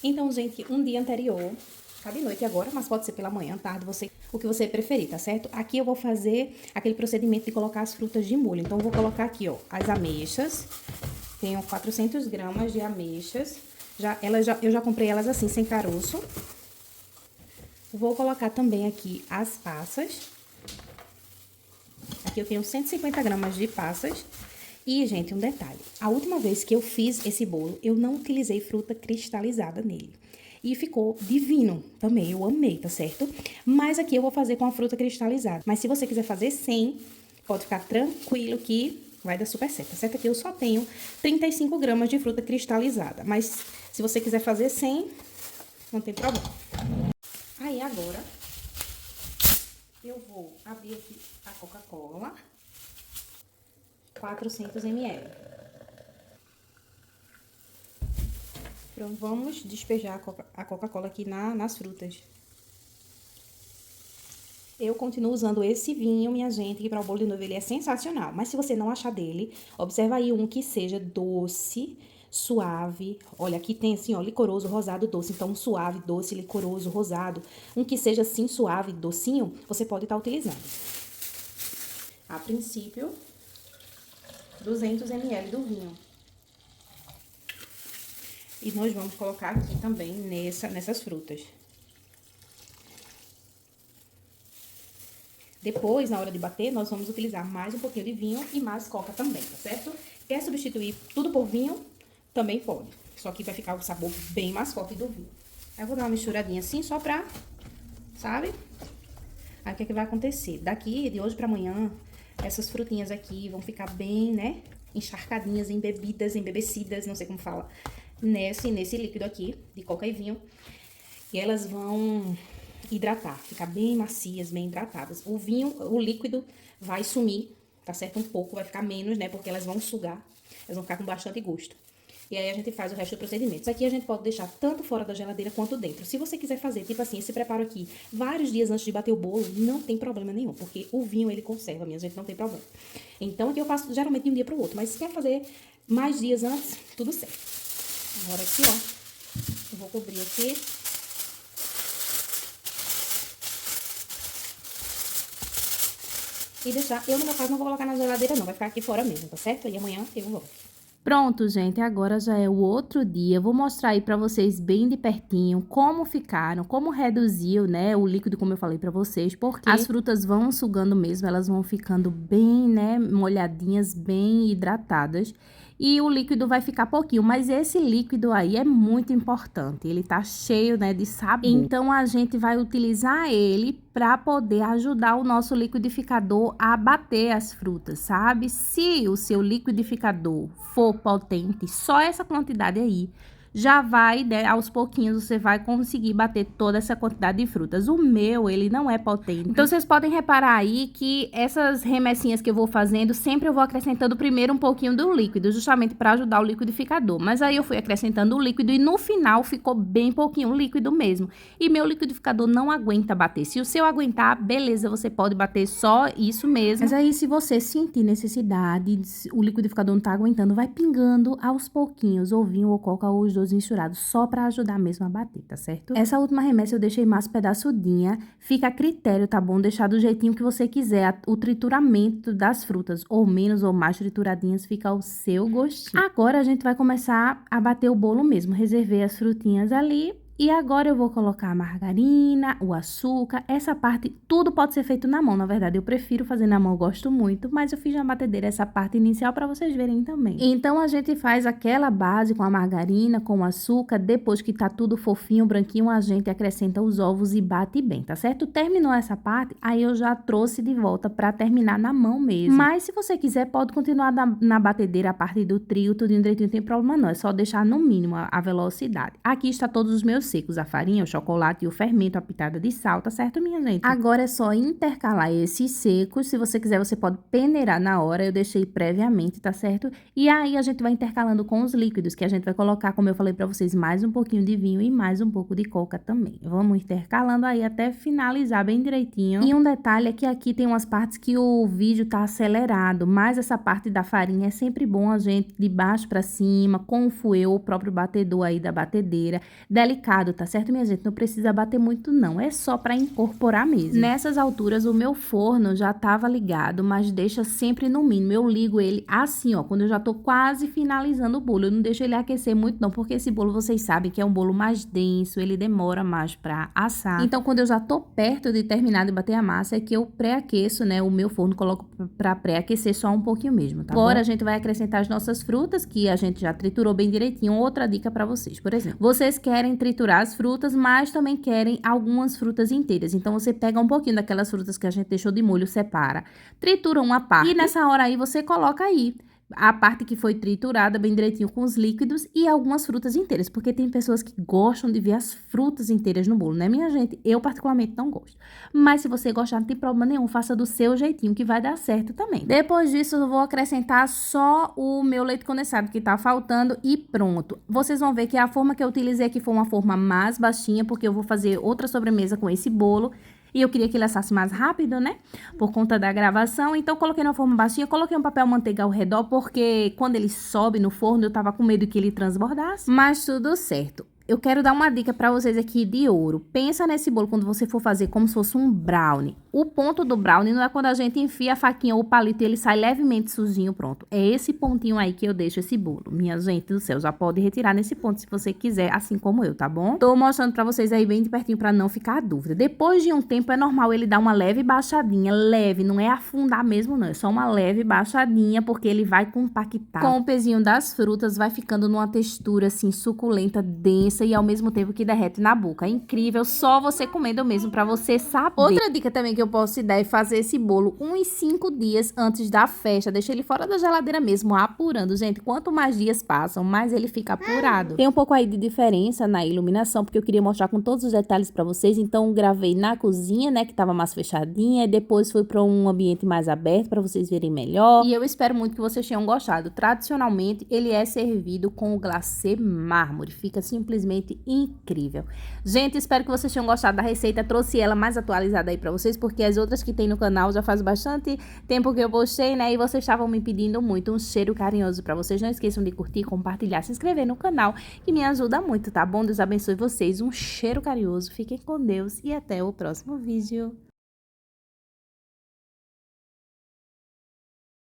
Então, gente, um dia anterior, tá de noite agora, mas pode ser pela manhã, tarde, o que você preferir, tá certo? Aqui eu vou fazer aquele procedimento de colocar as frutas de molho. Então, eu vou colocar aqui, ó, as ameixas. Tenho 400 gramas de ameixas. Eu já comprei elas assim, sem caroço. Vou colocar também aqui as passas. Aqui eu tenho 150 gramas de passas. E, gente, um detalhe. A última vez que eu fiz esse bolo, eu não utilizei fruta cristalizada nele. E ficou divino também, eu amei, tá certo? Mas aqui eu vou fazer com a fruta cristalizada. Mas se você quiser fazer sem, pode ficar tranquilo que vai dar super certo, tá certo? Aqui eu só tenho 35 gramas de fruta cristalizada. Mas se você quiser fazer sem, não tem problema. Aí agora, eu vou abrir aqui a Coca-Cola. 400 ml. Pronto, vamos despejar a Coca-Cola aqui nas frutas. Eu continuo usando esse vinho, minha gente, que para o bolo de noiva ele é sensacional. Mas se você não achar dele, observa aí um que seja doce, suave. Olha, aqui tem assim, ó, licoroso, rosado, doce. Então, suave, doce, licoroso, rosado. Um que seja assim, suave, docinho, você pode estar utilizando. A princípio, 200 ml do vinho. E nós vamos colocar aqui também nessas frutas. Depois, na hora de bater, nós vamos utilizar mais um pouquinho de vinho e mais coca também, tá certo? Quer substituir tudo por vinho? Também pode. Só que vai ficar o sabor bem mais forte do vinho. Aí eu vou dar uma misturadinha assim, só pra, sabe? Aí o que é que vai acontecer? Daqui, de hoje pra amanhã, essas frutinhas aqui vão ficar bem, né? Encharcadinhas, embebidas, embebecidas, não sei como fala, nesse líquido aqui, de coca e vinho. E elas vão hidratar, ficar bem macias, bem hidratadas. O vinho, o líquido vai sumir, tá certo? Um pouco, vai ficar menos, né? Porque elas vão sugar, elas vão ficar com bastante gosto. E aí a gente faz o resto do procedimento. Isso aqui a gente pode deixar tanto fora da geladeira quanto dentro. Se você quiser fazer, tipo assim, esse preparo aqui, vários dias antes de bater o bolo, não tem problema nenhum. Porque o vinho, ele conserva, minha gente, não tem problema. Então, aqui eu faço geralmente de um dia pro outro. Mas se quer fazer mais dias antes, tudo certo. Agora aqui, ó, eu vou cobrir aqui. E deixar, eu no meu caso não vou colocar na geladeira não, vai ficar aqui fora mesmo, tá certo? E amanhã eu volto. Pronto, gente, agora já é o outro dia. Eu vou mostrar aí pra vocês bem de pertinho como ficaram, como reduziu, né, o líquido, como eu falei pra vocês, porque as frutas vão sugando mesmo, elas vão ficando bem, né, molhadinhas, bem hidratadas. E o líquido vai ficar pouquinho, mas esse líquido aí é muito importante, ele tá cheio, né, de sabor. Então, a gente vai utilizar ele para poder ajudar o nosso liquidificador a bater as frutas, sabe? Se o seu liquidificador for potente, só essa quantidade aí já vai, né, aos pouquinhos você vai conseguir bater toda essa quantidade de frutas. O meu, ele não é potente. Então, vocês podem reparar aí que essas remessinhas que eu vou fazendo, sempre eu vou acrescentando primeiro um pouquinho do líquido, justamente para ajudar o liquidificador. Mas aí eu fui acrescentando o líquido e no final ficou bem pouquinho líquido mesmo. E meu liquidificador não aguenta bater. Se o seu aguentar, beleza, você pode bater só isso mesmo. Mas aí, se você sentir necessidade, o liquidificador não tá aguentando, vai pingando aos pouquinhos, ou vinho ou coca, ou os dois misturados, só pra ajudar mesmo a bater, tá certo? Essa última remessa eu deixei mais pedaçudinha, fica a critério, tá bom? Deixar do jeitinho que você quiser, o trituramento das frutas, ou menos ou mais trituradinhas, fica ao seu gostinho. Agora a gente vai começar a bater o bolo mesmo, reservei as frutinhas ali. E agora eu vou colocar a margarina, o açúcar, essa parte, tudo pode ser feito na mão, na verdade, eu prefiro fazer na mão, eu gosto muito, mas eu fiz na batedeira essa parte inicial para vocês verem também. Então, a gente faz aquela base com a margarina, com o açúcar, depois que tá tudo fofinho, branquinho, a gente acrescenta os ovos e bate bem, tá certo? Terminou essa parte, aí eu já trouxe de volta para terminar na mão mesmo. Mas se você quiser, pode continuar na batedeira a parte do trio, tudo direitinho, não tem problema não, é só deixar no mínimo a velocidade. Aqui está todos os meus ingredientinhos secos, a farinha, o chocolate e o fermento, a pitada de sal, tá certo, minha gente? Agora é só intercalar esses secos. Se você quiser, você pode peneirar na hora. Eu deixei previamente, tá certo? E aí, a gente vai intercalando com os líquidos, que a gente vai colocar, como eu falei pra vocês, mais um pouquinho de vinho e mais um pouco de coca também. Vamos intercalando aí até finalizar bem direitinho. E um detalhe é que aqui tem umas partes que o vídeo tá acelerado, mas essa parte da farinha é sempre bom a gente de baixo pra cima, com o fouet ou o próprio batedor aí da batedeira. Delicado, tá certo, minha gente? Não precisa bater muito não, é só pra incorporar mesmo. Nessas alturas, o meu forno já tava ligado, mas deixa sempre no mínimo. Eu ligo ele assim, ó, quando eu já tô quase finalizando o bolo. Eu não deixo ele aquecer muito não, porque esse bolo, vocês sabem que é um bolo mais denso, ele demora mais pra assar. Então, quando eu já tô perto de terminar de bater a massa, é que eu pré-aqueço, né, o meu forno, coloco pra pré-aquecer só um pouquinho mesmo, tá bom? Agora, a gente vai acrescentar as nossas frutas, que a gente já triturou bem direitinho. Outra dica pra vocês, por exemplo, vocês querem triturar as frutas, mas também querem algumas frutas inteiras. Então, você pega um pouquinho daquelas frutas que a gente deixou de molho, separa, tritura uma parte e nessa hora aí você coloca aí a parte que foi triturada bem direitinho com os líquidos e algumas frutas inteiras, porque tem pessoas que gostam de ver as frutas inteiras no bolo, né, minha gente? Eu particularmente não gosto. Mas se você gostar, não tem problema nenhum, faça do seu jeitinho que vai dar certo também. Depois disso, eu vou acrescentar só o meu leite condensado que tá faltando e pronto. Vocês vão ver que a forma que eu utilizei aqui foi uma forma mais baixinha, porque eu vou fazer outra sobremesa com esse bolo. E eu queria que ele assasse mais rápido, né? Por conta da gravação. Então, coloquei na forma baixinha. Coloquei um papel manteiga ao redor, porque quando ele sobe no forno, eu tava com medo que ele transbordasse. Mas tudo certo. Eu quero dar uma dica pra vocês aqui de ouro. Pensa nesse bolo quando você for fazer como se fosse um brownie. O ponto do brownie não é quando a gente enfia a faquinha ou o palito e ele sai levemente sujinho, pronto. É esse pontinho aí que eu deixo esse bolo. Minha gente do céu, já pode retirar nesse ponto se você quiser, assim como eu, tá bom? Tô mostrando pra vocês aí bem de pertinho pra não ficar dúvida. Depois de um tempo é normal ele dar uma leve baixadinha, leve, não é afundar mesmo não, é só uma leve baixadinha, porque ele vai compactar. Com o pezinho das frutas vai ficando numa textura assim suculenta, densa e ao mesmo tempo que derrete na boca. É incrível, só você comendo mesmo pra você saber. Outra dica também que eu posso te dar é fazer esse bolo uns 5 dias antes da festa. Deixa ele fora da geladeira mesmo, apurando. Gente, quanto mais dias passam, mais ele fica apurado. Tem um pouco aí de diferença na iluminação, porque eu queria mostrar com todos os detalhes pra vocês. Então, gravei na cozinha, né, que tava mais fechadinha. E depois fui pra um ambiente mais aberto pra vocês verem melhor. E eu espero muito que vocês tenham gostado. Tradicionalmente, ele é servido com o glacê mármore. Fica simplesmente incrível. Gente, espero que vocês tenham gostado da receita. Trouxe ela mais atualizada aí pra vocês, porque as outras que tem no canal já faz bastante tempo que eu postei, né? E vocês estavam me pedindo muito. Um cheiro carinhoso pra vocês. Não esqueçam de curtir, compartilhar, se inscrever no canal, que me ajuda muito, tá bom? Deus abençoe vocês. Um cheiro carinhoso. Fiquem com Deus e até o próximo vídeo.